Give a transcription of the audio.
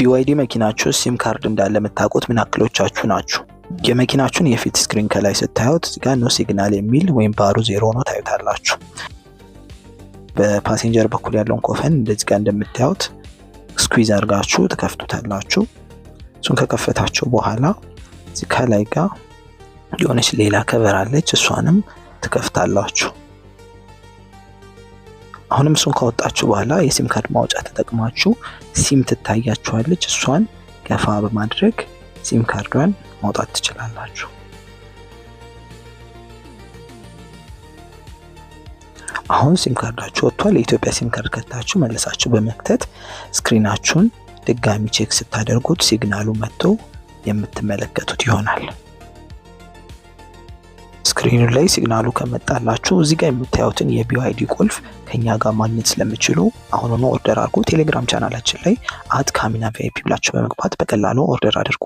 BYD መኪናችሁ ሲም ካርድ እንዳለ የምታውቁት ምን ያክሎቻችሁ ናችሁ? የመኪናችሁን የፊት ስክሪን ከላይ ስታዩት እዚህ ጋር ኖ ሲግናል የሚል ወይም ባሩ 0 ነው ታዩታላችሁ። በፓሴንጀር በኩል ያለውን ኮፈን እንደዚህ ጋር እንደምታዩት ስኩዊዝ አድርጋችሁ ትከፍቱታላችሁ። እሱን ከከፈታችሁ በኋላ እዚህ ከላይ ጋር የሆነች ሌላ ከቨር አለች፣ እሷንም ትከፍታላችሁ። አሁንም እሱን ካወጣችሁ በኋላ የሲም ካርድ ማውጫ ተጠቅማችሁ ሲም ትታያችኋለች፣ እሷን ገፋ በማድረግ ሲም ካርዷን ማውጣት ትችላላችሁ። አሁን ሲም ካርዳችሁ ወጥቷል። የኢትዮጵያ ሲም ካርድ ከታችሁ መልሳችሁ በመክተት ስክሪናችሁን ድጋሚ ቼክ ስታደርጉት ሲግናሉ መጥቶ የምትመለከቱት ይሆናል። ስክሪኑ ላይ ሲግናሉ ከመጣላችሁ እዚህ ጋር የምታዩትን የBYD ቁልፍ ከኛ ጋር ማግኘት ስለምትችሉ አሁኑኑ ኦርደር አድርጉ። ቴሌግራም ቻናላችን ላይ @kamina VIP ብላችሁ በመግባት በቀላሉ ኦርደር አድርጉ።